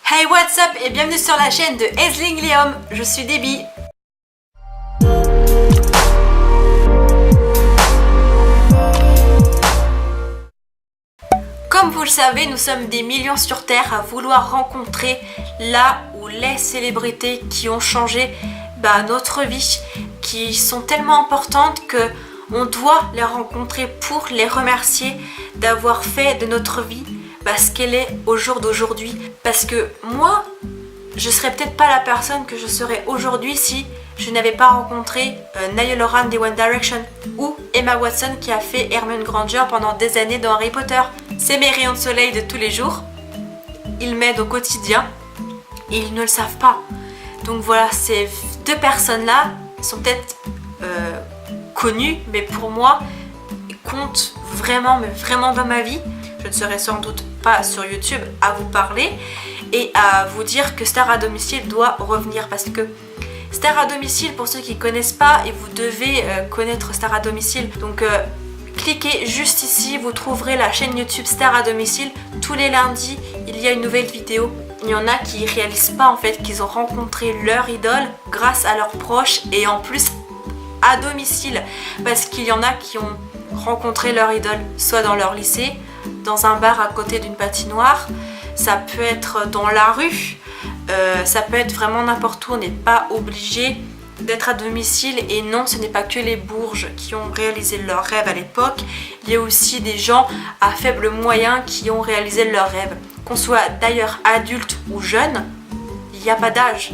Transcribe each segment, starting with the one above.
Hey, what's up et bienvenue sur la chaîne de Aisling Liam, je suis Debbie. Comme vous le savez, nous sommes des millions sur Terre à vouloir rencontrer la ou les célébrités qui ont changé notre vie, qui sont tellement importantes que on doit les rencontrer pour les remercier d'avoir fait de notre vie ce qu'elle est au jour d'aujourd'hui. Parce que moi, je serais peut-être pas la personne que je serais aujourd'hui si je n'avais pas rencontré Niall Horan des One Direction ou Emma Watson qui a fait Hermione Granger pendant des années dans Harry Potter. C'est mes rayons de soleil de tous les jours. Ils m'aident au quotidien et ils ne le savent pas. Donc voilà, ces deux personnes-là sont peut-être connues, mais pour moi, ils comptent vraiment, mais vraiment dans ma vie. Je ne serai sans doute pas sur YouTube à vous parler et à vous dire que Star à domicile doit revenir, parce que Star à domicile, pour ceux qui ne connaissent pas, et vous devez connaître Star à domicile, donc cliquez juste ici, vous trouverez la chaîne YouTube Star à domicile. Tous les lundis, il y a une nouvelle vidéo. Il y en a qui ne réalisent pas en fait qu'ils ont rencontré leur idole grâce à leurs proches et en plus à domicile, parce qu'il y en a qui ont rencontré leur idole soit dans leur lycée, dans un bar à côté d'une patinoire, ça peut être dans la rue, ça peut être vraiment n'importe où. On n'est pas obligé d'être à domicile. Et non, ce n'est pas que les bourges qui ont réalisé leurs rêves à l'époque, il y a aussi des gens à faible moyen qui ont réalisé leurs rêves. Qu'on soit d'ailleurs adulte ou jeune, il n'y a pas d'âge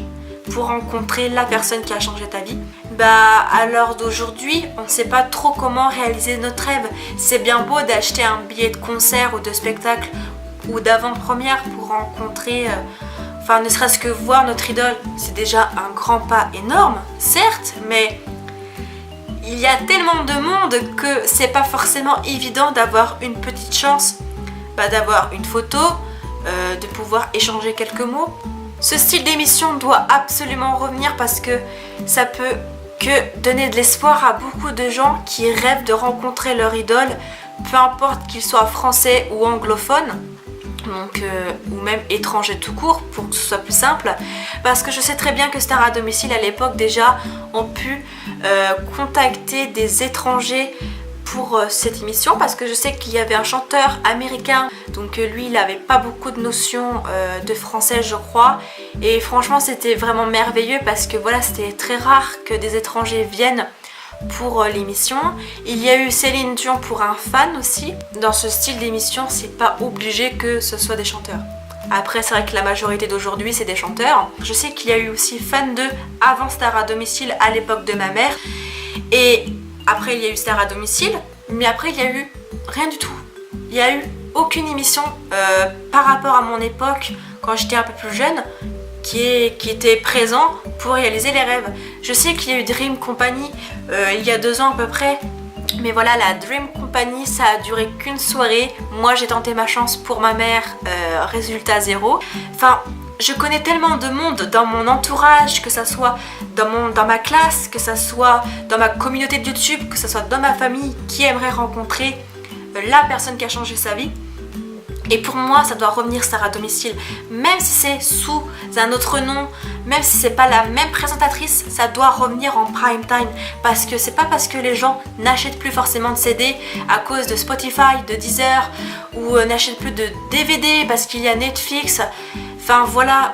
pour rencontrer la personne qui a changé ta vie. À l'heure d'aujourd'hui, on ne sait pas trop comment réaliser notre rêve. C'est bien beau d'acheter un billet de concert ou de spectacle ou d'avant-première pour rencontrer, ne serait-ce que voir notre idole. C'est déjà un grand pas énorme, certes, mais il y a tellement de monde que c'est pas forcément évident d'avoir une petite chance, d'avoir une photo, de pouvoir échanger quelques mots. Ce style d'émission doit absolument revenir parce que ça peut que donner de l'espoir à beaucoup de gens qui rêvent de rencontrer leur idole, peu importe qu'ils soient français ou anglophones, ou même étrangers tout court, pour que ce soit plus simple. Parce que je sais très bien que Star à domicile à l'époque déjà ont pu contacter des étrangers pour cette émission, parce que je sais qu'il y avait un chanteur américain, donc lui il n'avait pas beaucoup de notions de français je crois, et franchement c'était vraiment merveilleux parce que voilà, c'était très rare que des étrangers viennent pour l'émission. Il y a eu Céline Dion pour un fan aussi. Dans ce style d'émission, c'est pas obligé que ce soit des chanteurs. Après c'est vrai que la majorité d'aujourd'hui c'est des chanteurs. Je sais qu'il y a eu aussi Fan 2 avant Star à domicile à l'époque de ma mère, et après il y a eu Star à domicile, mais après il y a eu rien du tout. Il n'y a eu aucune émission par rapport à mon époque quand j'étais un peu plus jeune qui était présent pour réaliser les rêves. Je sais qu'il y a eu Dream Company il y a 2 ans à peu près, mais voilà, la Dream Company ça a duré qu'une soirée. Moi j'ai tenté ma chance pour ma mère, résultat 0. Je connais tellement de monde dans mon entourage, que ça soit dans ma classe, que ça soit dans ma communauté de YouTube, que ça soit dans ma famille, qui aimerait rencontrer la personne qui a changé sa vie. Et pour moi, ça doit revenir Star à domicile. Même si c'est sous un autre nom, même si c'est pas la même présentatrice, ça doit revenir en prime time. Parce que c'est pas parce que les gens n'achètent plus forcément de CD à cause de Spotify, de Deezer, ou n'achètent plus de DVD parce qu'il y a Netflix. Voilà,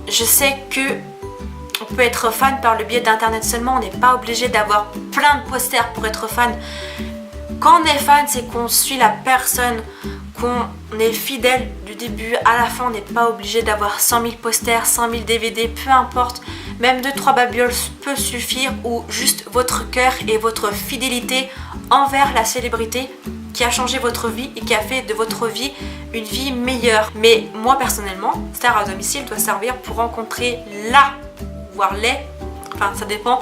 je sais que on peut être fan par le biais d'internet seulement. On n'est pas obligé d'avoir plein de posters pour être fan. Quand on est fan, c'est qu'on suit la personne, qu'on est fidèle du début à la fin. On n'est pas obligé d'avoir 100 000 posters, 100 000 DVD, peu importe. Même 2-3 babioles peut suffire, ou juste votre cœur et votre fidélité envers la célébrité qui a changé votre vie et qui a fait de votre vie une vie meilleure. Mais moi personnellement, Star à domicile doit servir pour rencontrer voire les, ça dépend,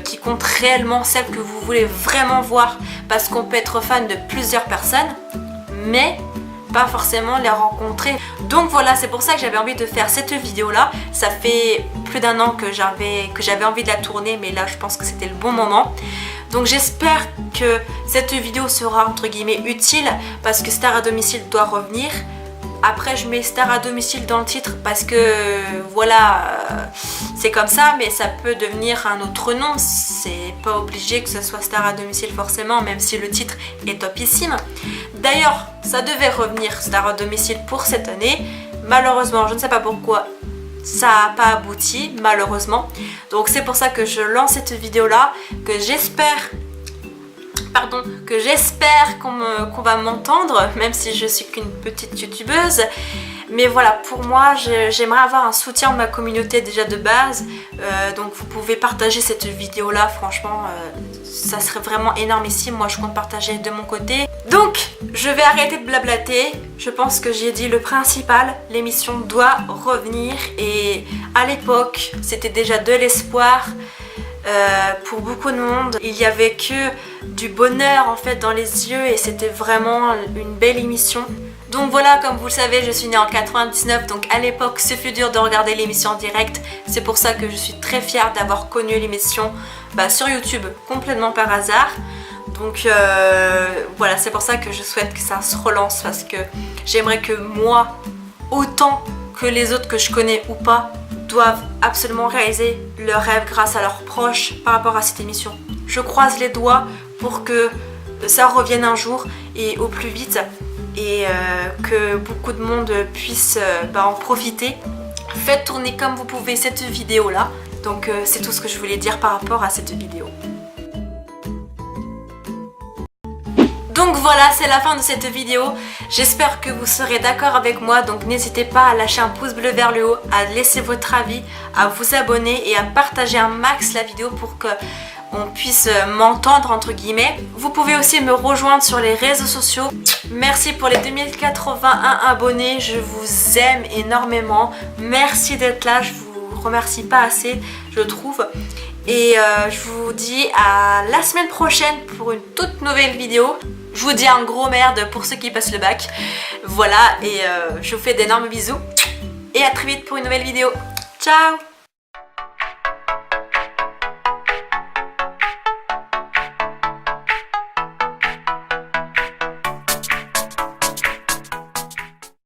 qui compte réellement, celle que vous voulez vraiment voir, parce qu'on peut être fan de plusieurs personnes, mais pas forcément les rencontrer. Donc voilà, c'est pour ça que j'avais envie de faire cette vidéo là. Ça fait plus d'1 an que j'avais envie de la tourner, mais là je pense que c'était le bon moment. Donc j'espère que cette vidéo sera entre guillemets utile, parce que Star à domicile doit revenir. Après je mets star à domicile dans le titre parce que voilà, c'est comme ça, mais ça peut devenir un autre nom. C'est pas obligé que ce soit star à domicile forcément, même si le titre est topissime. D'ailleurs, ça devait revenir star à domicile pour cette année. Malheureusement, je ne sais pas pourquoi, ça n'a pas abouti, malheureusement. Donc c'est pour ça que je lance cette vidéo là, que j'espère qu'on va m'entendre, même si je suis qu'une petite youtubeuse. Mais voilà, pour moi, j'aimerais avoir un soutien de ma communauté déjà de base. Donc vous pouvez partager cette vidéo là, franchement, ça serait vraiment énormissime. Moi je compte partager de mon côté. Donc je vais arrêter de blablater. Je pense que j'ai dit le principal. L'émission doit revenir. Et à l'époque, c'était déjà de l'espoir. Pour beaucoup de monde, il n'y avait que du bonheur en fait dans les yeux et c'était vraiment une belle émission. Donc voilà, comme vous le savez, je suis née en 99, donc à l'époque ce fut dur de regarder l'émission en direct. C'est pour ça que je suis très fière d'avoir connu l'émission sur YouTube complètement par hasard. Donc voilà, c'est pour ça que je souhaite que ça se relance, parce que j'aimerais que moi, autant que les autres que je connais ou pas, doivent absolument réaliser leurs rêves grâce à leurs proches par rapport à cette émission. Je croise les doigts pour que ça revienne un jour et au plus vite, et que beaucoup de monde puisse en profiter. Faites tourner comme vous pouvez cette vidéo là. Donc c'est tout ce que je voulais dire par rapport à cette vidéo. Donc voilà, c'est la fin de cette vidéo. J'espère que vous serez d'accord avec moi. Donc n'hésitez pas à lâcher un pouce bleu vers le haut, à laisser votre avis, à vous abonner et à partager un max la vidéo pour que on puisse m'entendre entre guillemets. Vous pouvez aussi me rejoindre sur les réseaux sociaux. Merci pour les 2081 abonnés, je vous aime énormément. Merci d'être là, je vous remercie pas assez, je trouve. Et je vous dis à la semaine prochaine pour une toute nouvelle vidéo. Je vous dis un gros merde pour ceux qui passent le bac. Voilà, et je vous fais d'énormes bisous. Et à très vite pour une nouvelle vidéo. Ciao!